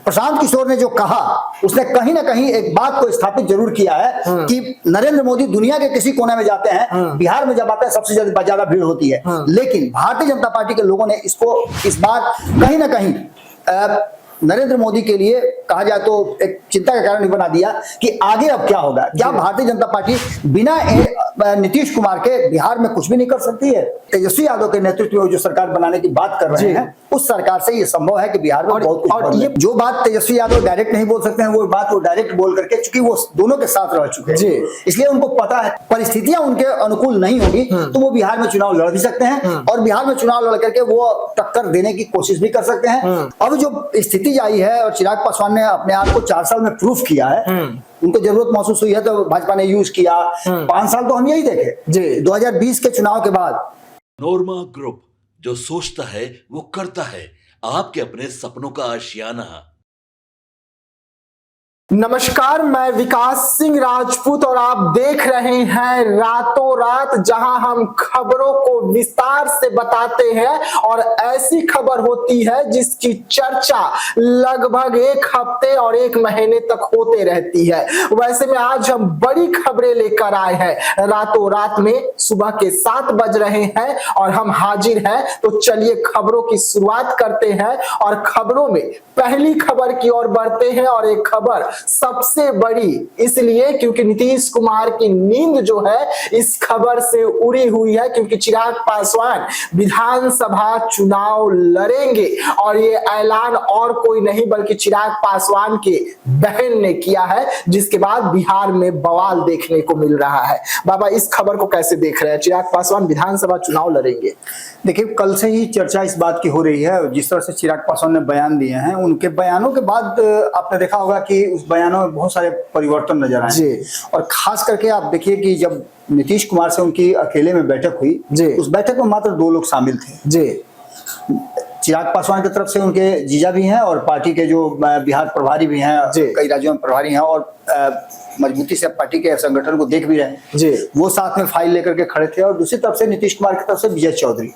प्रशांत किशोर ने जो कहा उसने कहीं ना कहीं एक बात को स्थापित जरूर किया है कि नरेंद्र मोदी दुनिया के किसी कोने में जाते हैं, बिहार में जब आते हैं सबसे ज्यादा भीड़ होती है, लेकिन भारतीय जनता पार्टी के लोगों ने इसको इस बार कहीं ना कहीं नरेंद्र मोदी के लिए कहा जाए तो एक चिंता का कारण बना दिया कि आगे अब क्या होगा। क्या भारतीय जनता पार्टी बिना नीतीश कुमार के बिहार में कुछ भी नहीं कर सकती है? तेजस्वी यादव के नेतृत्व में जो सरकार बनाने की बात कर रहे हैं उस सरकार से ये संभव है कि बिहार में बहुत कुछ। और ये जो बात तेजस्वी यादव डायरेक्ट नहीं बोल सकते हैं वो बात वो डायरेक्ट बोल करके, चूंकि वो दोनों के साथ रह चुके हैं इसलिए उनको पता है परिस्थितियां उनके अनुकूल नहीं होगी तो वो बिहार में चुनाव लड़ भी सकते हैं और बिहार में चुनाव लड़ करके वो टक्कर देने की कोशिश भी कर सकते हैं। अब जो स्थिति आई है और चिराग पासवान ने अपने आप को 4 साल में प्रूफ किया है, उनको जरूरत महसूस हुई है तो भाजपा ने यूज किया। 5 साल तो हम यही देखे 2020 के चुनाव के बाद। नोरमा ग्रुप, जो सोचता है वो करता है, आपके अपने सपनों का आशियाना। नमस्कार, मैं विकास सिंह राजपूत और आप देख रहे हैं रातों रात, जहां हम खबरों को विस्तार से बताते हैं और ऐसी खबर होती है जिसकी चर्चा लगभग 1 हफ्ते और 1 महीने तक होते रहती है। वैसे में आज हम बड़ी खबरें लेकर आए हैं रातों रात में। सुबह के 7 बज रहे हैं और हम हाजिर हैं, तो चलिए खबरों की शुरुआत करते हैं और खबरों में पहली खबर की ओर बढ़ते हैं। और एक खबर सबसे बड़ी इसलिए क्योंकि नीतीश कुमार की नींद जो है इस खबर से उड़ी हुई है, क्योंकि चिराग पासवान विधानसभा चुनाव लड़ेंगे और ये ऐलान और कोई नहीं बल्कि चिराग पासवान के बहन ने किया है, जिसके बाद बिहार में बवाल देखने को मिल रहा है। बाबा, इस खबर को कैसे देख रहे हैं? चिराग पासवान विधानसभा चुनाव लड़ेंगे। देखिए, कल से ही चर्चा इस बात की हो रही है। जिस तरह से चिराग पासवान ने बयान दिए हैं, उनके बयानों के बाद आपने देखा होगा कि उस बयानों में बहुत सारे परिवर्तन नजर आए और खास करके आप देखिए कि जब नीतीश कुमार से उनकी अकेले में बैठक हुई, उस बैठक में मात्र 2 लोग शामिल थे। चिराग पासवान की तरफ से उनके जीजा भी हैं और पार्टी के जो बिहार प्रभारी भी हैं, कई राज्यों में प्रभारी हैं और मजबूती से पार्टी के संगठन को देख भी रहे हैं, वो साथ में फाइल लेकर के खड़े थे। और दूसरी तरफ से नीतीश कुमार की तरफ से विजय चौधरी।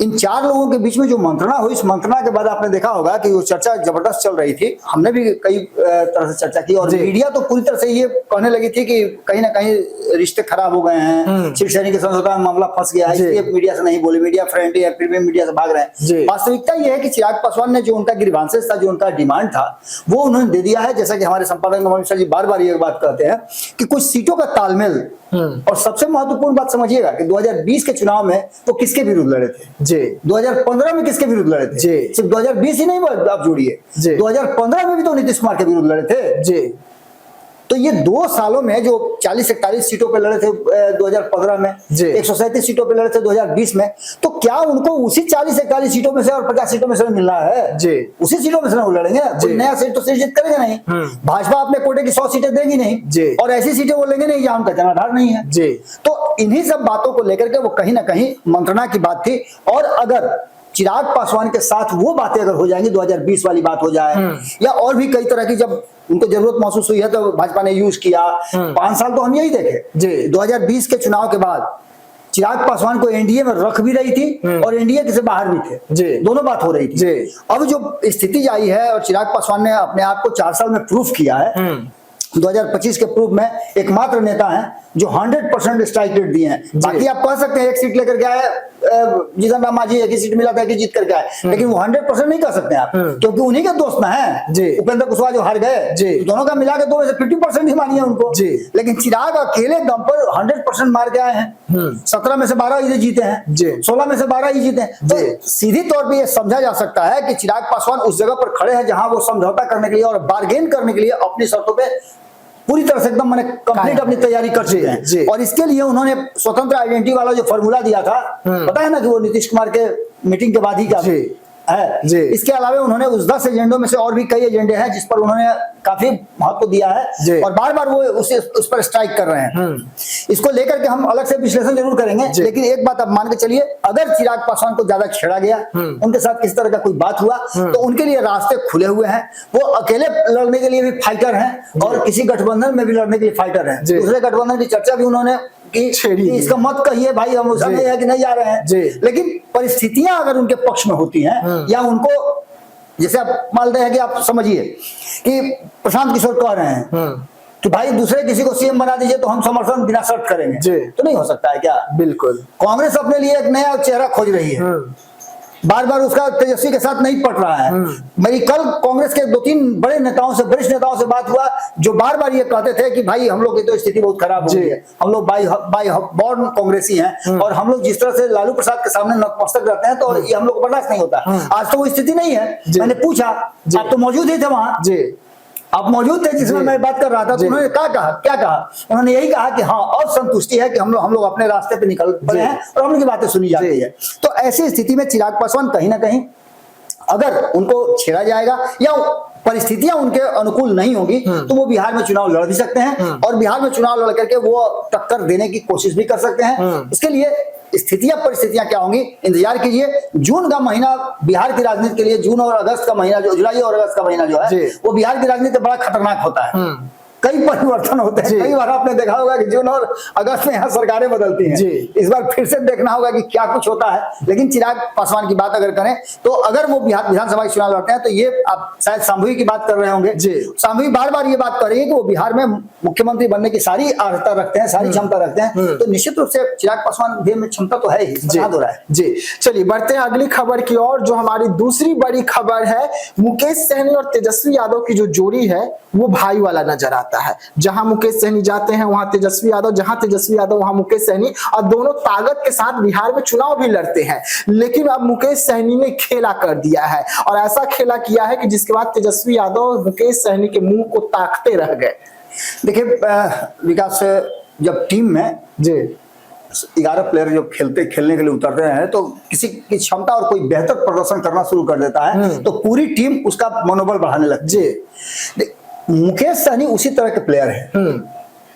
इन 4 लोगों के बीच में जो मंत्रणा हुई, इस मंत्रणा के बाद आपने देखा होगा कि वो चर्चा जबरदस्त चल रही थी। हमने भी कई तरह से चर्चा की और मीडिया तो पूरी तरह से ये कहने लगी थी कि कहीं ना कहीं रिश्ते खराब हो गए हैं, शिवसेना के समझौता में मामला फंस गया है, इसलिए मीडिया से नहीं बोले, मीडिया फ्रेंडली है, फिर भी मीडिया से भाग रहे हैं। वास्तविकता ये है कि चिराग पासवान ने जो उनका ग्रीवांसेस था, जो उनका डिमांड था, वो उन्होंने दे दिया है। जैसा कि हमारे संपादक नवनीत जी बार बार ये बात कहते हैं कि कुछ सीटों का तालमेल, और सबसे महत्वपूर्ण बात समझिएगा कि 2020 के चुनाव में वो किसके विरुद्ध लड़े थे, 2015 में किसके विरुद्ध लड़े थे, सिर्फ 2020 ही नहीं आप जोड़िए, 2015 में भी तो नीतीश कुमार के विरुद्ध लड़े थे। तो ये 2 सालों में जो 40-41 सीटों पे लड़े थे 2015 में, 137 सीटों पे लड़े थे 2020 में, तो क्या उनको उसी 40-41 सीटों में से और 50 सीटों में से मिलना है? उसी सीटों में से वो लड़ेंगे। कोई नया सीट तो सृजित करेंगे नहीं। भाजपा अपने कोटे की 100 सीटें देगी नहीं और ऐसी सीटें वो लेंगे नहीं जहां उनका जनाधार नहीं है। तो इन्हीं सब बातों को लेकर के वो कहीं ना कहीं मंत्रणा की बात थी। और अगर चिराग पासवान के साथ वो बातें अगर हो जाएंगी, 2020 वाली बात हो जाए या और भी कई तरह की, जब उनको जरूरत महसूस हुई है तो भाजपा ने यूज किया। 5 साल तो हम यही देखे। 2020 के चुनाव के बाद चिराग पासवान को एनडीए में रख भी रही थी और एनडीए से बाहर भी थे, दोनों बात हो रही थी। अब जो स्थिति आई है और चिराग पासवान ने अपने आप को 4 साल में प्रूफ किया है, 2025 के प्रूफ में एकमात्र नेता हैं जो 100% स्ट्राइक रेट दिए हैं। बाकी आप कह सकते हैं 1 सीट लेकर के आए, जीतन राम मांझी 1 ही सीट मिला था कि जीत करके आए, लेकिन वो 100% नहीं कह सकते आप, क्योंकि उन्हीं के दोस्त ना हैं। उपेंद्र कुशवाहा जो हार गए, दोनों का मिला के 2 में से 50% ही मानिए उनको, लेकिन चिराग अकेले दम पर 100% मार के आए हैं। 17 में से 12 ही जीते हैं, 16 में से 12 ही जीते हैं। तो सीधी तौर पर यह समझा जा सकता है कि चिराग पासवान उस जगह पर खड़े हैं जहां वो समझौता करने के लिए और बार्गेन करने के लिए अपनी शर्तों पर पूरी तरह से एकदम मैंने कंप्लीट अपनी तैयारी कर चुके हैं। और इसके लिए उन्होंने स्वतंत्र आइडेंटिटी वाला जो फॉर्मूला दिया था, पता है ना कि वो नीतीश कुमार के मीटिंग के बाद ही का है। इसके अलावा उन्होंने उस 10 एजेंडों में से और भी कई एजेंडे हैं जिस पर उन्होंने काफी महत्व दिया है और बार बार वो उस पर स्ट्राइक कर रहे हैं। इसको लेकर के हम अलग से विश्लेषण जरूर करेंगे, लेकिन एक बात आप मान के चलिए, अगर चिराग पासवान को ज्यादा छेड़ा गया, उनके साथ किसी तरह का कोई बात हुआ, तो उनके लिए रास्ते खुले हुए हैं। वो अकेले लड़ने के लिए भी फाइटर हैं और किसी गठबंधन में भी लड़ने के लिए फाइटर हैं। दूसरे गठबंधन की चर्चा भी उन्होंने कि इसका मत कहिए भाई, हम उसमें है कि नहीं जा रहे हैं, लेकिन परिस्थितियां अगर उनके पक्ष में होती हैं या उनको जैसे आप मानते हैं कि आप समझिए कि प्रशांत किशोर कह रहे हैं कि भाई दूसरे किसी को सीएम बना दीजिए तो हम समर्थन बिना शर्त करेंगे, तो नहीं हो सकता है क्या? बिल्कुल। कांग्रेस अपने लिए एक नया चेहरा खोज रही है, बार बार उसका तेजस्वी के साथ नहीं पट रहा है। मेरी कल कांग्रेस के 2-3 बड़े नेताओं से, वरिष्ठ नेताओं से बात हुआ जो बार बार ये कहते थे कि भाई हम लोग की तो स्थिति बहुत खराब हो गई है, हम लोग बाई बॉर्न कांग्रेसी हैं और हम लोग जिस तरह से लालू प्रसाद के सामने नतमस्तक रहते हैं तो ये हम लोग को बर्दाश्त नहीं होता। आज तो वो स्थिति नहीं है। मैंने पूछा, आप तो मौजूद ही थे वहां, आप मौजूद थे जिसमें मैं बात कर रहा था, तो उन्होंने क्या कहा? उन्होंने यही कहा कि हाँ, और संतुष्टि है कि हम लोग अपने रास्ते पे निकल पड़े हैं और हम लोग की बातें सुनी जाती है। तो ऐसी स्थिति में चिराग पासवान कहीं ना कहीं अगर उनको छेड़ा जाएगा या परिस्थितियां उनके अनुकूल नहीं होगी तो वो बिहार में चुनाव लड़ भी सकते हैं और बिहार में चुनाव लड़ करके वो टक्कर देने की कोशिश भी कर सकते हैं। इसके लिए स्थितियां परिस्थितियां क्या होंगी, इंतजार कीजिए। जून का महीना बिहार की राजनीति के लिए, जून और अगस्त का महीना, जो जुलाई और अगस्त का महीना जो है वो बिहार की राजनीति बड़ा खतरनाक होता है। कई परिवर्तन होते हैं। कई बार आपने देखा होगा कि जून और अगस्त में यहाँ सरकारें बदलती हैं। इस बार फिर से देखना होगा कि क्या कुछ होता है। लेकिन चिराग पासवान की बात अगर करें तो अगर वो बिहार विधानसभा चुनाव लड़ते हैं तो ये आप शायद शांभवी की बात कर रहे होंगे। शांभवी बार बार ये बात कर रही है कि वो बिहार में मुख्यमंत्री बनने की सारी अर्हता रखते हैं, सारी क्षमता रखते हैं। तो निश्चित रूप से चिराग पासवान में क्षमता तो है ही, हो रहा है। जी चलिए बढ़ते हैं अगली खबर की ओर, जो हमारी दूसरी बड़ी खबर है। मुकेश सहनी और तेजस्वी यादव की जो जोड़ी है वो भाई वाला नजर आता है। जहां मुकेश सहनी जाते हैं वहां तेजस्वी यादव, जहां तेजस्वी यादव वहां मुकेश सहनी, और दोनों ताकत के साथ बिहार में चुनाव भी लड़ते हैं। लेकिन अब मुकेश सहनी ने खेला कर दिया है और ऐसा खेला किया है कि जिसके बाद तेजस्वी यादव मुकेश सहनी के मुंह को ताकते रह गए। देखिए विकास, जब टीम में 11 प्लेयर जो खेलने के लिए उतरते हैं तो किसी की क्षमता और कोई बेहतर प्रदर्शन करना शुरू कर देता है तो पूरी टीम उसका मनोबल बढ़ाने लगती है। मुकेश सहनी उसी तरह के प्लेयर हैं,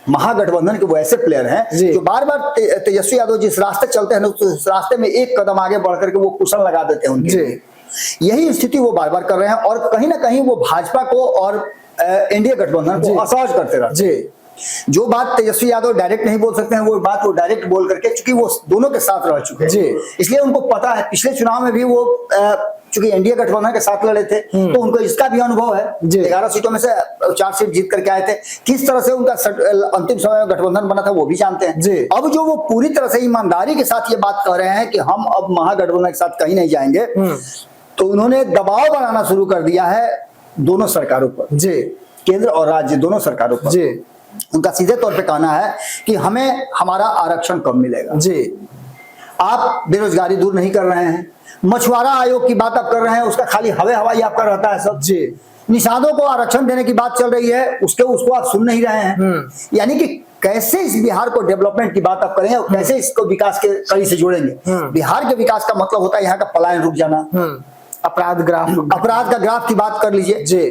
महागठबंधन के वो ऐसे प्लेयर हैं जो बार बार तेजस्वी यादव जिस रास्ते चलते हैं उस रास्ते में एक कदम आगे बढ़ करके वो कुशन लगा देते हैं उनके। यही स्थिति वो बार बार कर रहे हैं और कहीं ना कहीं वो भाजपा को और एनडीए गठबंधन को असहज करते रहते हैं। जो बात तेजस्वी यादव डायरेक्ट नहीं बोल सकते हैं वो बात वो डायरेक्ट बोल करके, चूंकि वो दोनों के साथ रह चुके हैं इसलिए उनको पता है। पिछले चुनाव में भी वो चूंकि एनडीए गठबंधन के साथ लड़े थे तो उनको इसका भी अनुभव है। 11 सीटों में से 4 सीट जीत करके आए थे, किस तरह से उनका अंतिम समय में गठबंधन बना था वो भी जानते हैं। अब जो वो पूरी तरह से ईमानदारी के साथ ये बात कह रहे हैं कि हम अब महागठबंधन के साथ कहीं नहीं जाएंगे, तो उन्होंने दबाव बनाना शुरू कर दिया है दोनों सरकारों पर, केंद्र और राज्य दोनों सरकारों पर। उनका सीधे तौर पे कहना है कि हमें हमारा आरक्षण कब मिलेगा। आप बेरोजगारी दूर नहीं कर रहे हैं, मछुआरा आयोग की बात आप कर रहे हैं, उसका खाली हवाई आपका रहता है सब। निषादों को आरक्षण देने की बात चल रही है, उसको आप सुन नहीं रहे हैं। यानी कि कैसे इस बिहार को डेवलपमेंट की बात आप करेंगे और कैसे इसको विकास के कड़ी से जोड़ेंगे। बिहार के विकास का मतलब होता है यहाँ का पलायन रुक जाना, अपराध का ग्राफ की बात कर लीजिए।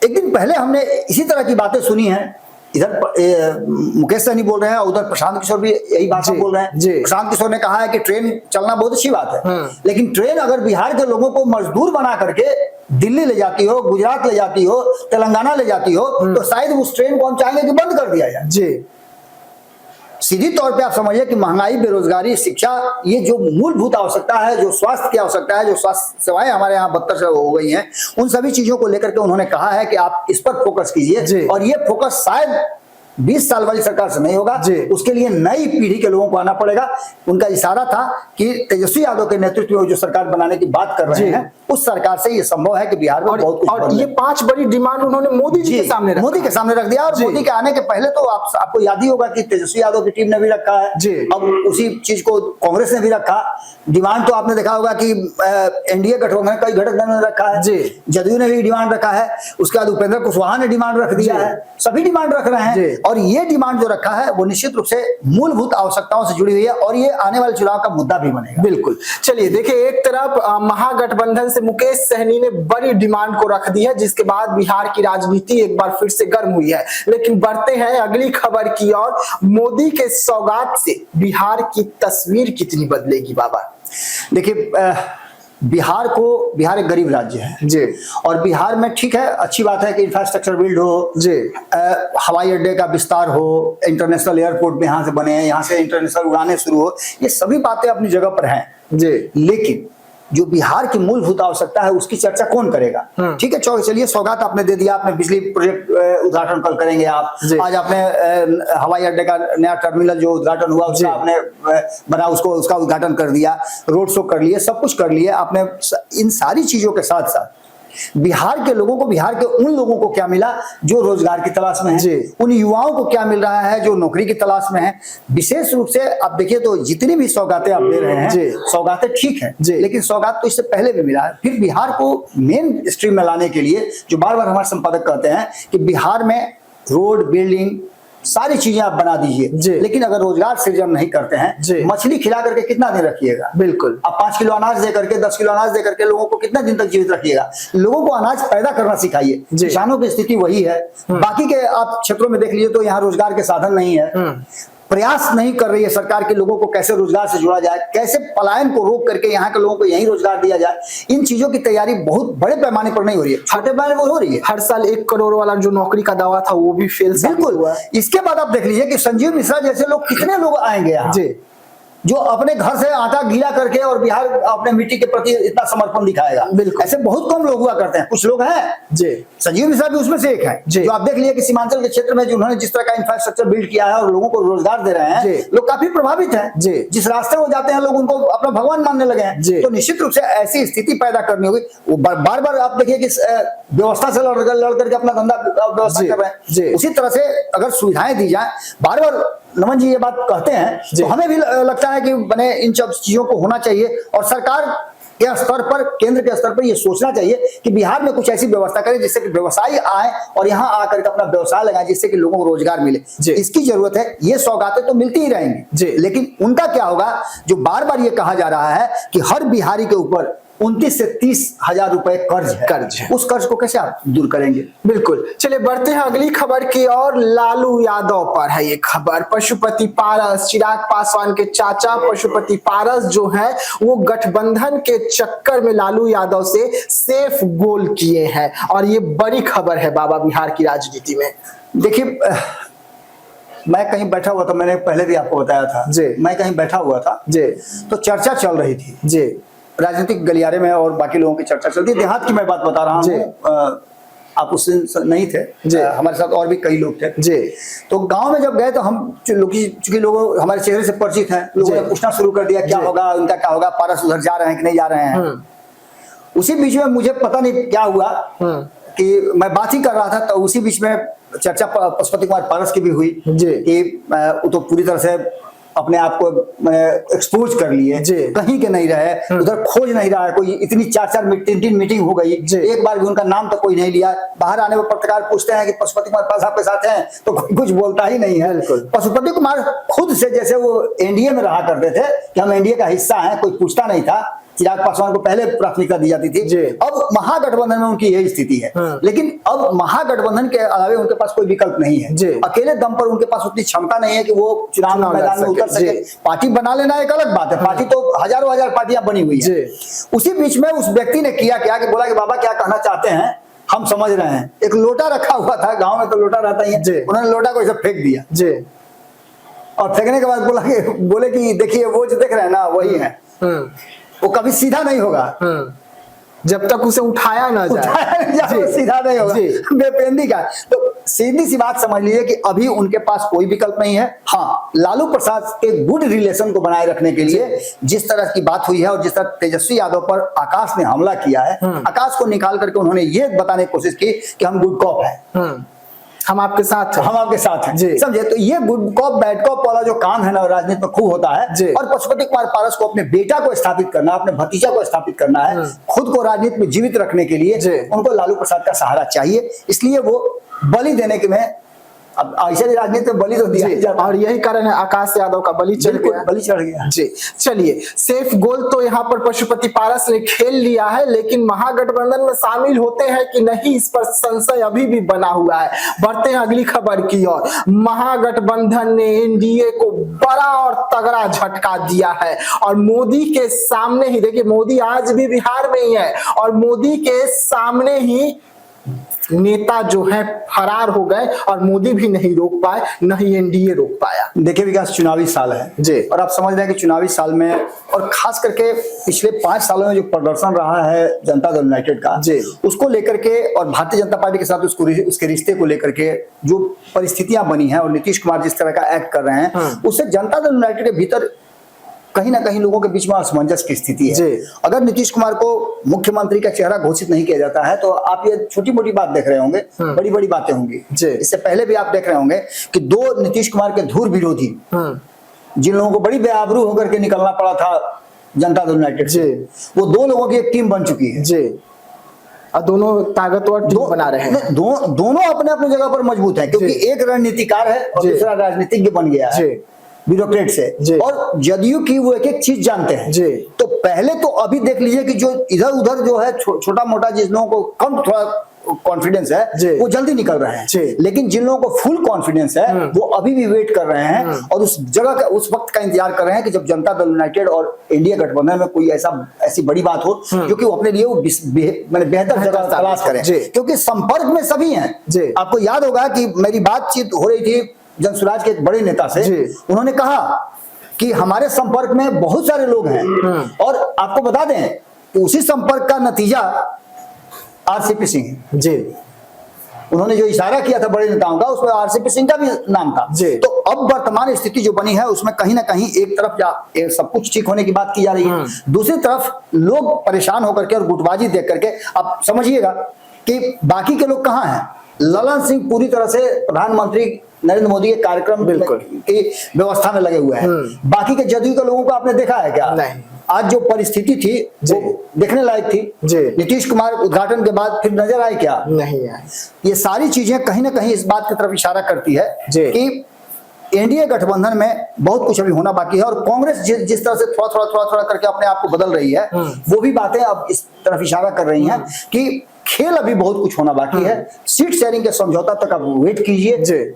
एक दिन पहले हमने इसी तरह की बातें सुनी है, इधर मुकेश सहनी बोल रहे हैं और उधर प्रशांत किशोर भी यही बात बोल रहे हैं। प्रशांत किशोर ने कहा है कि ट्रेन चलना बहुत अच्छी बात है, लेकिन ट्रेन अगर बिहार के लोगों को मजदूर बना करके दिल्ली ले जाती हो, गुजरात ले जाती हो, तेलंगाना ले जाती हो तो शायद उस ट्रेन को हम चाहेंगे कि बंद कर दिया जाए। सीधी तौर पे आप समझिए कि महंगाई, बेरोजगारी, शिक्षा, ये जो मूलभूत आवश्यकता है, जो स्वास्थ्य की आवश्यकता है, जो स्वास्थ्य सेवाएं हमारे यहाँ बदतर से हो गई हैं, उन सभी चीजों को लेकर के उन्होंने कहा है कि आप इस पर फोकस कीजिए। और ये फोकस शायद 20 साल वाली सरकार से नहीं होगा, उसके लिए नई पीढ़ी के लोगों को आना पड़ेगा। उनका इशारा था कि तेजस्वी यादव के नेतृत्व में जो सरकार बनाने की बात कर रहे हैं उस सरकार से ये संभव है कि बिहार में बहुत कुछ। और ये 5 बड़ी डिमांड उन्होंने मोदी जी के सामने रख दिया। और मोदी के आने के पहले तो आपको याद ही होगा कि तेजस्वी यादव की टीम ने भी रखा है, अब उसी चीज को कांग्रेस ने भी रखा। डिमांड तो आपने देखा होगा कि एनडीए गठबंधन कई घटक ने रखा है, जदयू ने भी डिमांड रखा है, उसके बाद उपेंद्र कुशवाहा ने डिमांड रख दिया है, सभी डिमांड रख रहे हैं। और ये डिमांड जो रखा है वो निश्चित रूप से मूलभूत आवश्यकताओं से जुड़ी हुई है और ये आने वाले चुनाव का मुद्दा भी बनेगा। बिल्कुल। चलिए देखिए, एक तरफ महागठबंधन से मुकेश सहनी ने बड़ी डिमांड को रख दी है, जिसके बाद बिहार की राजनीति एक बार फिर से गर्म हुई है। लेकिन बढ़ते हैं अगली खबर की ओर। मोदी के सौगात से बिहार की तस्वीर कितनी बदलेगी बाबा? देखिए, बिहार एक गरीब राज्य है और बिहार में ठीक है, अच्छी बात है कि इंफ्रास्ट्रक्चर बिल्ड हो, हवाई अड्डे का विस्तार हो, इंटरनेशनल एयरपोर्ट में यहाँ से बने हैं, यहाँ से इंटरनेशनल उड़ानें शुरू हो, ये सभी बातें अपनी जगह पर हैं। लेकिन जो बिहार की मूलभूत आवश्यकता है उसकी चर्चा कौन करेगा? ठीक है, चलिए सौगात आपने दे दिया, आपने बिजली प्रोजेक्ट उद्घाटन कल करेंगे आप, आज आपने हवाई अड्डे का नया टर्मिनल जो उद्घाटन हुआ उसका आपने बना उसका उद्घाटन कर दिया, रोड शो कर लिए, सब कुछ कर लिए आपने। इन सारी चीजों के साथ साथ बिहार के लोगों को, बिहार के उन लोगों को क्या मिला जो रोजगार की तलाश में है, उन युवाओं को क्या मिल रहा है जो नौकरी की तलाश में है? विशेष रूप से आप देखिए तो जितनी भी सौगातें आप दे रहे हैं, सौगातें ठीक है, लेकिन सौगात तो इससे पहले भी मिला है। फिर बिहार को मेन स्ट्रीम में लाने के लिए जो बार बार हमारे संपादक कहते हैं कि बिहार में रोड, बिल्डिंग, सारी चीजें आप बना दीजिए, लेकिन अगर रोजगार सृजन नहीं करते हैं, मछली खिला करके कितना दिन रखिएगा? बिल्कुल, आप 5 किलो अनाज दे करके, 10 किलो अनाज दे करके लोगों को कितना दिन तक जीवित रखिएगा? लोगों को अनाज पैदा करना सिखाइए। किसानों की स्थिति वही है। बाकी के आप क्षेत्रों में देख लीजिए तो यहाँ रोजगार के साधन नहीं है, प्रयास नहीं कर रही है सरकार के लोगों को कैसे रोजगार से जोड़ा जाए, कैसे पलायन को रोक करके यहाँ के लोगों को यही रोजगार दिया जाए। इन चीजों की तैयारी बहुत बड़े पैमाने पर नहीं हो रही है, छोटे पैमाने पर हो रही है। हर साल 1 करोड़ वाला जो नौकरी का दावा था वो भी फेल बिल्कुल हुआ। इसके बाद आप देख लीजिए कि संजीव मिश्रा जैसे लोग, कितने लोग आएंगे यहाँ जो अपने घर से आटा गीला करके और बिहार अपने मिट्टी के प्रति इतना समर्पण दिखाएगा। ऐसे बहुत कम लोग हुआ करते हैं, कुछ लोग हैं। संजीव मिश्रा भी उसमें से एक है जो आप देख लिए कि सीमांचल के क्षेत्र में जो उन्होंने जिस तरह का इंफ्रास्ट्रक्चर बिल्ड किया है और लोगों को रोजगार दे रहे हैं, लोग काफी प्रभावित हैं। जिस रास्ते वो जाते हैं लोग उनको अपना भगवान मानने लगे हैं। तो निश्चित रूप से ऐसी स्थिति पैदा करनी होगी। वो बार बार आप देखिए कि व्यवस्था से लड़ करके अपना धंधा व्यवस्था कर रहे हैं। उसी तरह से अगर सुविधाएं दी जाए, बार बार नमन जी ये बात कहते हैं, तो हमें भी लगता है कि बने इन सब चीजों को होना चाहिए और सरकार के स्तर पर, केंद्र के स्तर पर ये सोचना चाहिए कि बिहार में कुछ ऐसी व्यवस्था करें जिससे कि व्यवसायी आए और यहाँ आकर के अपना व्यवसाय लगाए, जिससे कि लोगों को रोजगार मिले। इसकी जरूरत है। ये सौगातें तो मिलती ही रहेंगी, लेकिन उनका क्या होगा? जो बार बार ये कहा जा रहा है कि हर बिहारी के ऊपर 29 से 30 हजार रुपए कर्ज है, उस कर्ज को कैसे आप दूर करेंगे? बिल्कुल। चलिए बढ़ते हैं अगली खबर की और। लालू यादव पर है ये खबर। पशुपति पारस, चिराग पासवान के चाचा पशुपति पारस जो है वो गठबंधन के चक्कर में लालू यादव से सेफ गोल किए हैं और ये बड़ी खबर है बाबा बिहार की राजनीति में। देखिए, मैं कहीं बैठा हुआ था, मैंने पहले भी आपको बताया था, मैं कहीं बैठा हुआ था तो चर्चा चल रही थी राजनीतिक गलियारे में और बाकी लोगों की चर्चा चलती है। देहात की मैं बात बता रहा हूँ, आप उस दिन नहीं थे, हमारे साथ और भी कई लोग थे। तो गांव में जब गए तो हम चूंकि लोग हमारे चेहरे से परिचित हैं, लोगों ने पूछना शुरू कर दिया क्या होगा, उनका क्या होगा, पारस उधर जा रहे हैं कि नहीं जा रहे हैं। उसी बीच में मुझे पता नहीं क्या हुआ कि मैं बात ही कर रहा था, तो उसी बीच में चर्चा पशुपति कुमार पारस की भी हुई कि वो तो पूरी तरह से अपने आप को एक्सपोज कर लिए, कहीं के नहीं रहे, उधर खोज नहीं रहा है कोई। इतनी 4-4 3 मीटिंग हो गई, एक बार भी उनका नाम तो कोई नहीं लिया। बाहर आने में पत्रकार पूछते हैं कि पशुपति कुमार पास आपके साथ हैं, तो कोई कुछ बोलता ही नहीं है। पशुपति कुमार खुद से, जैसे वो एनडीए में रहा करते थे कि हम एनडीए का हिस्सा हैं, कोई पूछता नहीं था। चिराग पासवान को पहले प्राथमिकता दी जाती थी। अब महागठबंधन में उनकी यही स्थिति है, लेकिन अब महागठबंधन के अलावा उनके पास कोई विकल्प नहीं है। अकेले दम पर उनके पास उतनी क्षमता नहीं है कि वो चुनाव मैदान में उतर सके। पार्टी बना लेना एक अलग बात है, पार्टी तो हजारों हजार पार्टियां बनी हुई है। उसी बीच में उस व्यक्ति ने किया क्या कि बोला कि बाबा क्या कहना चाहते हैं हम समझ रहे हैं। एक लोटा रखा हुआ था, गाँव में तो लोटा रहता ही है, उन्होंने लोटा को ऐसे फेंक दिया और फेंकने के बाद बोले कि देखिए वो जो देख रहे हैं ना वही है, वो कभी सीधा नहीं होगा जब तक उसे उठाया ना जाए, सीधा नहीं होगा, बेपेंदी का। तो सीधी सी बात समझ लीजिए कि अभी उनके पास कोई विकल्प नहीं है। हाँ, लालू प्रसाद के गुड रिलेशन को बनाए रखने के लिए जिस तरह की बात हुई है और जिस तरह तेजस्वी यादव पर आकाश ने हमला किया है, आकाश को निकाल करके उन्होंने ये बताने की कोशिश की कि हम गुड कॉप है, हम आपके साथ हैं, हम आपके साथ हैं, समझे। तो ये गुड कॉप बैड कॉप वाला जो काम है ना राजनीति में खूब होता है। और पशुपति कुमार पारस को अपने बेटा को स्थापित करना, अपने भतीजा को स्थापित करना है, खुद को राजनीति में जीवित रखने के लिए उनको लालू प्रसाद का सहारा चाहिए। इसलिए वो बलि देने के में, अब ऐसे राजनीति में बलि तो दिया ही जाता, और यही कारण है आकाश यादव का बलि चढ़ गया। जी चलिए, सेफ गोल तो यहाँ पर पशुपति पारस ने खेल लिया है, लेकिन महागठबंधन में शामिल होते हैं कि नहीं, इस पर संशय अभी भी बना हुआ है। बढ़ते हैं अगली खबर की ओर। महागठबंधन ने एनडीए को बड़ा और तगड़ा झटका दिया है और मोदी के सामने ही, देखिए मोदी आज भी बिहार में ही है और मोदी के सामने ही नेता जो है फरार हो गए और मोदी भी नहीं रोक पाए, न ही एनडीए रोक पाया। देखिए विकास, चुनावी साल है जी। और आप समझ रहे हैं कि चुनावी साल में और खास करके पिछले 5 सालों में जो प्रदर्शन रहा है जनता दल यूनाइटेड का, जी। उसको लेकर के और भारतीय जनता पार्टी के साथ उसके रिश्ते को लेकर के जो परिस्थितियां बनी हैं और नीतीश कुमार जिस तरह का एक्ट कर रहे हैं, उससे जनता दल यूनाइटेड के भीतर कहीं ना कहीं लोगों के बीच में असमंजस की स्थिति है। अगर नीतीश कुमार को मुख्यमंत्री का चेहरा घोषित नहीं किया जाता है तो आप ये छोटी मोटी बात देख रहे होंगे, बड़ी बड़ी बातें होंगी। इससे पहले भी आप देख रहे होंगे कि 2 नीतीश कुमार के धुर विरोधी, जिन लोगों को बड़ी बेआबरू होकर के निकलना पड़ा था जनता दल यूनाइटेड से, वो 2 लोगों की एक टीम बन चुकी है जी। और दोनों ताकतवर टीम बना रहे हैं। दोनों अपने अपने जगह पर मजबूत हैं, क्योंकि एक रणनीतिकार है और दूसरा राजनीतिज्ञ बन गया है ब्यूरोक्रेट से, और जदयू की वो एक एक चीज जानते हैं। तो पहले तो अभी देख लीजिए कि जो इधर उधर जो है छोटा मोटा, जिन लोगों को कम थोड़ा कॉन्फिडेंस है वो जल्दी निकल रहे हैं, लेकिन जिन लोगों को फुल कॉन्फिडेंस है वो अभी भी वेट कर रहे हैं और उस जगह का, उस वक्त का इंतजार कर रहे हैं कि जब जनता दल यूनाइटेड और इंडिया गठबंधन में कोई ऐसी बड़ी बात हो जो कि वो अपने लिए बेहतर जगह तलाश करें, क्योंकि संपर्क में सभी हैं। आपको याद होगा कि मेरी बातचीत हो रही थी जनसुराज के एक बड़े नेता से, उन्होंने कहा कि हमारे संपर्क में बहुत सारे लोग हैं और आपको बता दें कि उसी संपर्क का नतीजा आरसीपी सिंह है। जी, उन्होंने जो इशारा किया था बड़े नेताओं का, उसमें आरसीपी सिंह का भी नाम था। तो अब वर्तमान स्थिति जो बनी है उसमें कहीं ना कहीं एक तरफ सब कुछ ठीक होने की बात की जा रही है, दूसरी तरफ लोग परेशान होकर के और गुटबाजी देख करके, आप समझिएगा कि बाकी के लोग कहाँ हैं। ललन सिंह पूरी तरह से प्रधानमंत्री नरेंद्र मोदी के कार्यक्रम की व्यवस्था में लगे हुए हैं। बाकी के जदयू के लोगों को आपने देखा है क्या? नहीं। आज जो परिस्थिति थी वो देखने लायक थी। नीतीश कुमार उद्घाटन के बाद फिर नजर आए क्या? नहीं आए। ये सारी चीजें कहीं ना कहीं इस बात की तरफ इशारा करती है कि एनडीए गठबंधन में बहुत कुछ अभी होना बाकी है और कांग्रेस जिस तरह से थोड़ा करके अपने आप को बदल रही है, वो भी बातें अब इस तरफ इशारा कर रही हैं कि खेल अभी बहुत कुछ होना बाकी है। सीट शेयरिंग के समझौता तक आप वेट कीजिए।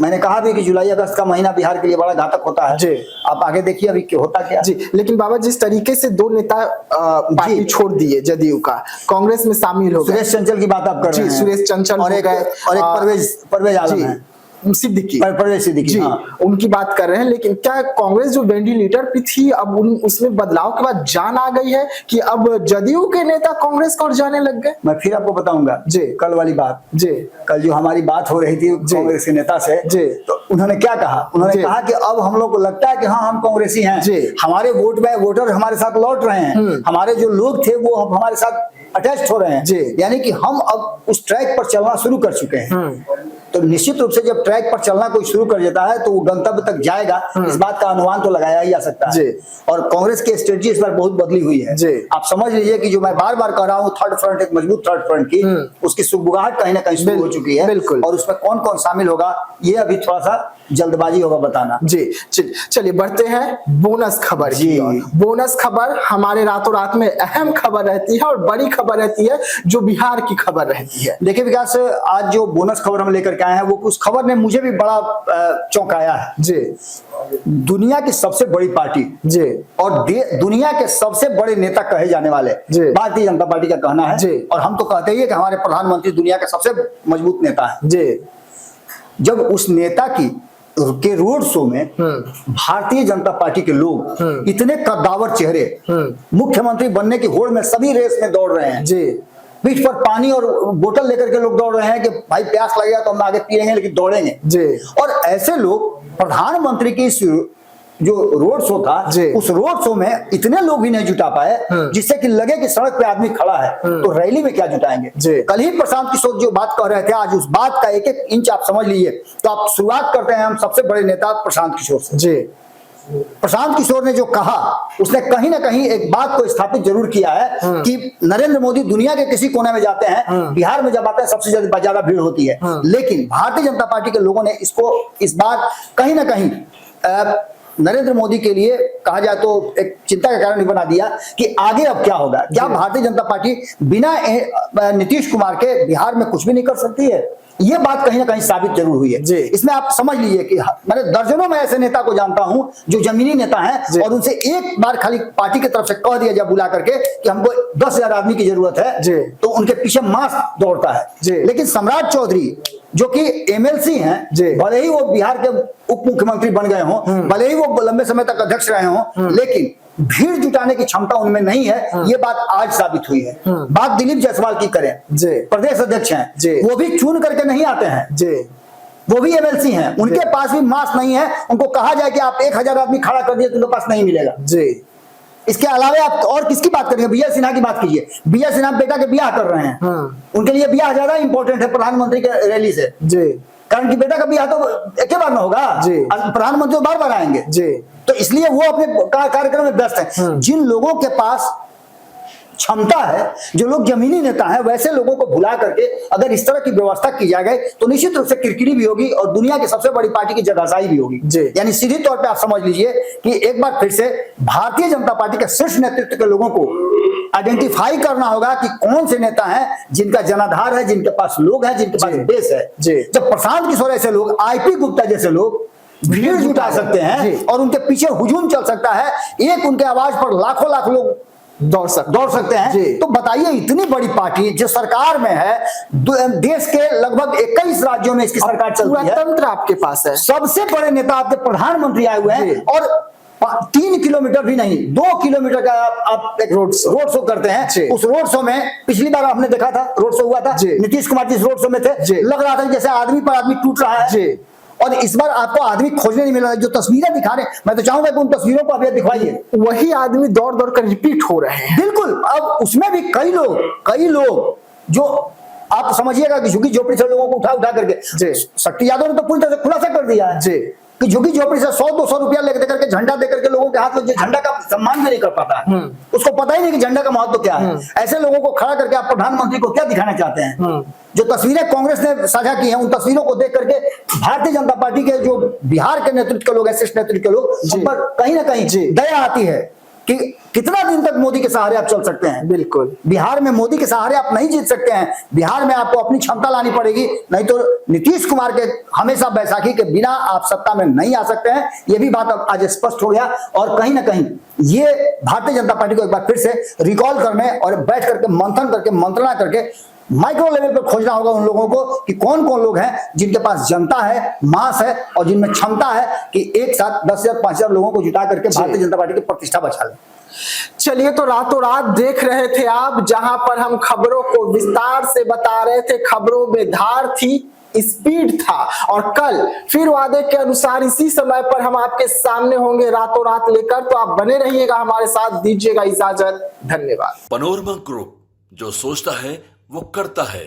मैंने कहा भी कि जुलाई अगस्त का महीना बिहार के लिए बड़ा घातक होता है। आप आगे देखिए अभी होता क्या। लेकिन बाबा, जिस तरीके से 2 नेता पार्टी छोड़ दिए जदयू का, कांग्रेस में शामिल हो गए। सुरेश चंचल की बात आप कर रहे हैं। सुरेश चंचल और एक परवेज आलम है, सिद्दीकी, उनकी बात कर रहे हैं। लेकिन क्या कांग्रेस जो वेंटिलेटर पे थी अब उसमें बदलाव के बाद जान आ गई है कि अब जदयू के नेता कांग्रेस को जाने लग गए? मैं फिर आपको बताऊंगा कल वाली बात। कल जो हमारी बात हो रही थी कांग्रेस के नेता से, तो उन्होंने क्या कहा? उन्होंने कहा कि अब हम लोग को लगता है कि हाँ हम कांग्रेसी हैं, हमारे वोटर हमारे साथ लौट रहे हैं, हमारे जो लोग थे वो हमारे साथ अटैच हो रहे हैं, यानी कि हम अब उस ट्रैक पर चलना शुरू कर चुके हैं। तो निश्चित रूप से जब ट्रैक पर चलना कोई शुरू कर देता है तो वो गंतव्य तक जाएगा, इस बात का अनुमान तो लगाया ही जा सकता है। और कांग्रेस की स्ट्रेटजी इस बार बहुत बदली हुई है। आप समझ लीजिए कि जो मैं बार बार कह रहा हूँ, थर्ड फ्रंट, एक मजबूत थर्ड फ्रंट की उसकी सुगबुगाहट कहीं ना कहीं शुरू हो चुकी है, और उसमें कौन कौन शामिल होगा ये अभी थोड़ा सा जल्दबाजी होगा बताना। चलिए बढ़ते हैं बोनस खबर की ओर। बोनस खबर हमारे रातों रात में अहम खबर रहती है और बड़ी खबर रहती है जो बिहार की खबर रहती है। देखिए विकास, आज जो बोनस खबर हम लेकर के आए हैं वो उस खबर ने मुझे भी बड़ा चौंकाया है। दुनिया की सबसे बड़ी पार्टी और दुनिया के सबसे बड़े नेता कहे जाने वाले भारतीय जनता पार्टी का कहना है, और हम तो कहते ही है कि हमारे प्रधानमंत्री दुनिया के सबसे मजबूत नेता है। जब उस नेता के रोड शो में भारतीय जनता पार्टी के लोग इतने कद्दावर चेहरे मुख्यमंत्री बनने की होड़ में सभी रेस में दौड़ रहे हैं, पीठ पर पानी और बोतल लेकर के लोग दौड़ रहे हैं कि भाई प्यास लगेगा तो हम आगे पिएंगे लेकिन दौड़ेंगे, और ऐसे लोग प्रधानमंत्री की जो रोड शो था उस रोड शो में इतने लोग भी नहीं जुटा पाए जिससे कि लगे कि सड़क पे आदमी खड़ा है, तो रैली में क्या जुटाएंगे। कल ही प्रशांत किशोर जो बात कह रहे थे, आज उस बात का एक एक इंच आप समझ लीजिए। तो आप शुरुआत करते हैं हम सबसे बड़े नेता प्रशांत किशोर से। प्रशांत किशोर ने जो कहा उसने कहीं ना कहीं एक बात को स्थापित जरूर किया है कि नरेंद्र मोदी दुनिया के किसी कोने में जाते हैं, बिहार में जब आते हैं सबसे ज्यादा भीड़ होती है, लेकिन भारतीय जनता पार्टी के लोगों ने इस बार कहीं ना कहीं नरेंद्र मोदी के लिए कहा जाए तो एक चिंता का कारण बना दिया कि आगे अब क्या होगा। क्या भारतीय जनता पार्टी बिना नीतीश कुमार के बिहार में कुछ भी नहीं कर सकती है? ये बात कहीं ना कहीं साबित जरूर हुई है। इसमें आप समझ लीजिए कि मैंने दर्जनों में ऐसे नेता को जानता हूं जो जमीनी नेता हैं और उनसे एक बार खाली पार्टी की तरफ से कह दिया जब बुला करके कि हमको 10,000 आदमी की जरूरत है तो उनके पीछे मास दौड़ता है। लेकिन सम्राट चौधरी जो कि एमएलसी हैं, भले ही वो बिहार के उप मुख्यमंत्री बन गए हों, भले ही वो लंबे समय तक अध्यक्ष रहे हों, लेकिन भीड़ जुटाने की क्षमता उनमें नहीं है। ये बात आज साबित हुई है। बात दिलीप जायसवाल की करें, प्रदेश अध्यक्ष हैं, वो भी चुन करके नहीं आते हैं, वो भी एमएलसी हैं, उनके पास भी मास नहीं है। उनको कहा जाए कि आप 1,000 आदमी खड़ा कर दिए तो उनके पास नहीं मिलेगा। इसके अलावा आप और किसकी बात करेंगे? बीएस सिन्हा की बात कीजिए। बीएस सिन्हा बेटा के ब्याह कर रहे हैं, उनके लिए ब्याह ज्यादा इंपॉर्टेंट है प्रधानमंत्री के रैली से, कारण कि बेटा का ब्याह तो एक ही बार में होगा, प्रधानमंत्री बार बार आएंगे, तो इसलिए वो अपने कार्यक्रम में व्यस्त हैं। जिन लोगों के पास क्षमता है, जो लोग जमीनी नेता हैं, वैसे लोगों को भुला करके अगर इस तरह की व्यवस्था की जाए तो निश्चित रूप से किरकिरी भी होगी और दुनिया की सबसे बड़ी पार्टी की जगहसाई भी होगी। यानी सीधे तौर पे आप समझ लीजिए कि एक बार फिर से भारतीय जनता पार्टी के शीर्ष नेतृत्व के लोगों को आइडेंटिफाई करना होगा कि कौन से नेता हैं जिनका जनाधार है, जिनके पास लोग हैं, जिनके पास बेस है। जब प्रशांत किशोर ऐसे लोग, आईपी गुप्ता जैसे लोग भीड़ जुटा सकते हैं और उनके पीछे हुजूम चल सकता है, एक उनके आवाज पर लाखों लाख लोग दौड़ सकते हैं, तो बताइए इतनी बड़ी पार्टी जो सरकार में है, देश के लगभग 21 राज्यों में इसकी सरकार चलती है, तंत्र आपके पास है, सबसे बड़े नेता आपके प्रधानमंत्री आए हुए हैं और 3 किलोमीटर भी नहीं 2 किलोमीटर का आप एक रोड शो करते हैं। उस रोड शो में पिछली बार आपने देखा था, रोड शो हुआ था, नीतीश कुमार जिस रोड शो में थे, लग रहा था जैसे आदमी पर आदमी टूट रहा है, और इस बार आपको आदमी खोजने नहीं मिल रहा है। जो तस्वीरें दिखा रहे हैं, मैं तो चाहूंगा कि उन तस्वीरों को अभी दिखवाइए, वही आदमी दौड़ दौड़ कर रिपीट हो रहे हैं। बिल्कुल, अब उसमें भी कई लोग जो आप समझिएगा कि झुग्गी झोपड़ी से लोगों को उठा करके, शक्ति यादव ने तो पूरी तरह से खुलासा कर दिया है कि झुग्गी झोपड़ी से 100-200 रुपया लेकर करके झंडा देकर के लोगों के हाथ में झंडा का सम्मान भी नहीं कर पाता है, उसको पता ही नहीं कि झंडा का महत्व क्या है। ऐसे लोगों को खड़ा करके आप प्रधानमंत्री को क्या दिखाना चाहते हैं? जो तस्वीरें कांग्रेस ने साझा की हैं, उन तस्वीरों को देख करके भारतीय जनता पार्टी के जो बिहार के नेतृत्व के लोग, शीर्ष नेतृत्व के लोग, उन पर कहीं ना कहीं दया आती है कि कितना दिन तक मोदी के सहारे आप चल सकते हैं। बिल्कुल, बिहार में मोदी के सहारे आप नहीं जीत सकते हैं, बिहार में आपको अपनी क्षमता लानी पड़ेगी, नहीं तो नीतीश कुमार के हमेशा बैसाखी के बिना आप सत्ता में नहीं आ सकते हैं। यह भी बात अब आज स्पष्ट हो गया और कहीं ना कहीं ये भारतीय जनता पार्टी को एक बार फिर से रिकॉल करने और बैठ करके मंथन करके मंत्रणा करके माइक्रो लेवल पर खोजना होगा उन लोगों को कि कौन कौन लोग हैं जिनके पास जनता है, मास है और जिनमें क्षमता है कि एक साथ 10,000 5,000 लोगों को जुटा करके भारतीय जनता पार्टी की प्रतिष्ठा बचा ले। चलिए, तो रातों रात देख रहे थे आप, जहां पर हम खबरों को विस्तार से बता रहे थे, खबरों में धार थी, स्पीड था, और कल फिर वादे के अनुसार इसी समय पर हम आपके सामने होंगे रातों रात लेकर। तो आप बने रहिएगा हमारे साथ, दीजिएगा इजाजत, धन्यवाद। पनोरमा ग्रुप, जो सोचता है वो करता है।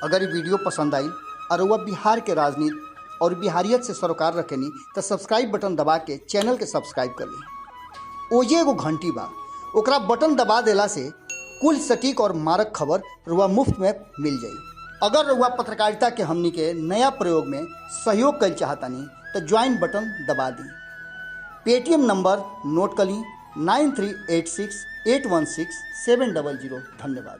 अगर ये वीडियो पसंद आई और वह बिहार के राजनीति और बिहारियत से सरोकार रखेनी तो सब्सक्राइब बटन दबा के चैनल के सब्सक्राइब कर ली। ओजे एगो घंटी बा, ओकरा बटन दबा देला से कुल सटीक और मारक खबर रुआ मुफ्त में मिल जाई। अगर रुआ पत्रकारिता के हमनी के नया प्रयोग में सहयोग कर चाहतानी तो ज्वाइन बटन दबा दी। पेटीएम नंबर नोट कर ली 9386 816 700। धन्यवाद।